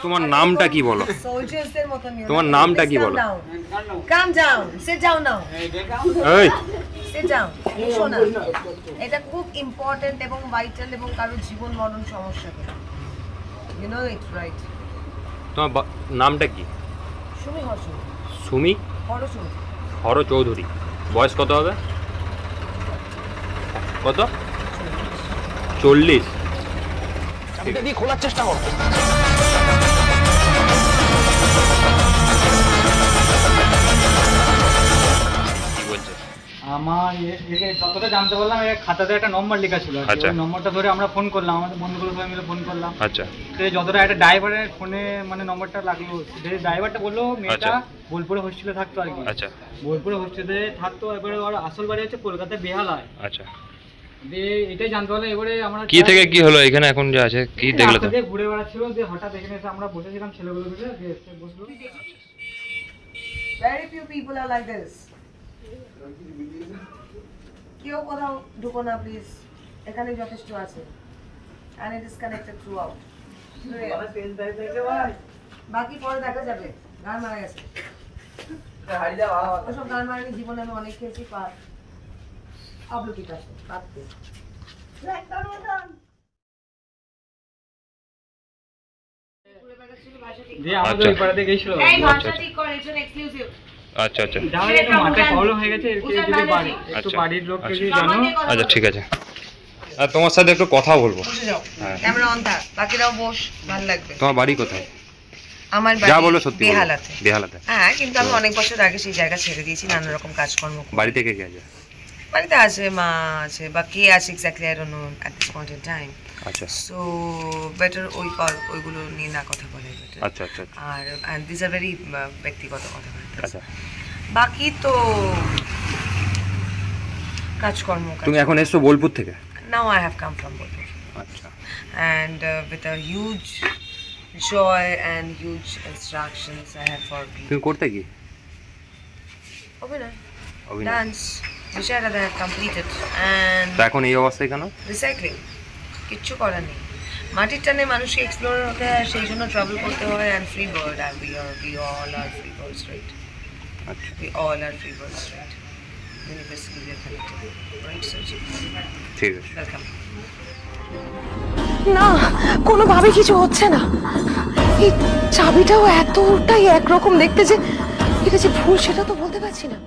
তোমার নামটা কি বলো? তোমার নামটা কি বলো? Calm down. Sit down now. এই Sit down. শোনা, এটা খুব ইম্পর্টেন্ট এবং ভাইটাল এবং কারো জীবন মরণ সমস্যা করে। You know it, right? তোমার নামটা কি? সুমি হর্ষণ। সুমি হর চৌধুরী। বয়স কত হবে? কত? 40। দিয়ে খোলার চেষ্টা করো। আমার যতটা জানতে পারলাম খাতাতে একটা নম্বর লেখা ছিল, ওই নম্বরটা ধরে আমরা ফোন করলাম, আমাদের বন্ধুগুলো সবাই মিলে ফোন করলাম। আচ্ছা, যতটা একটা ড্রাইভারের ফোনে মানে নম্বরটা লাগলো, ড্রাইভারটা বললো মেয়েটা বোলপুরে হোস্টেলে থাকতো আর কি। আচ্ছা, বোলপুরে হোস্টেলে থাকতো, এবারে ওর আসল বাড়ি হচ্ছে কলকাতায় বেহালায়। আচ্ছা, এটাই জানতে পারলাম। এবারে আমরা কি থেকে কি হলো এখানে এখন যা আছে কি দেখলে? তো ঘুরে বেড়াচ্ছিল, যে হঠাৎ এখানে এসে আমরা বসেছিলাম, ছেলেগুলো মিলে বসলো। Very few people are like this. কেউ কোথাও ঢুকো না প্লিজ, এখানে যথেষ্ট আছে। and it is connected throughout. বাকি পরে দেখা যাবে। গান মারা গেছে, ওসব গান মারানি জীবনে আমি অনেক খেয়েছি। পার আবলুকিটা পাততে যে আমাদের ওই পাড়াতে গেছিল। আচ্ছা, আচ্ছা, মাথায় প্রবলেম হয়ে গেছে, একটু বাড়ির লোককে যদি জানো। আচ্ছা, ঠিক আছে। আর তোমার সাথে একটু কথা বলবো। ক্যামেরা অন থাক, বাকিরাও বস, ভালো লাগবে। তোমার বাড়ি কোথায়? আমার যা বাড়ি বলো সত্যি বেহালাতে। বেহালাতে? হ্যাঁ, কিন্তু আমি অনেক বছর আগে সেই জায়গা ছেড়ে দিয়েছি নানা রকম কাজকর্ম করে। বাড়ি থেকে কে আছে? বাড়িতে আছে মা আছে, বা কে আছে exactly I don't know at this point in time. আচ্ছা, সো বেটার ওইগুলো নিয়ে না কথা বলে বেটার। আচ্ছা, আচ্ছা, আর অ্যান্ড দিস আর ভেরি ব্যক্তিগত কথা। আচ্ছা। বাকি তো কাজকর্ম। তুমি এখন এসছো বোলপুর থেকে? Now I have come from Bolpur. আচ্ছা। And with a huge joy and huge instructions I had for people. তুমি করতে কি? অভিনয়, অভিনয়, ডান্স, বিষয়টা I have completed and তো এখন এই অবস্থায় কেন? রিসাইক্লিং, কিচ্ছু করার নেই। মাটির টানে মানুষকে এক্সপ্লোর হতে হয়, সেই জন্য ট্রাভেল করতে হয়। And free bird, and we all are free birds, right? আচ্ছা, We all are free birds, right? Universally we are connected, right? So ঠিক আছে। welcome. না, কোনোভাবে কিছু হচ্ছে না। এই চাবিটাও এতটাই একরকম দেখতে যে এটা যে ভুল সেটা তো বলতে পারছি না।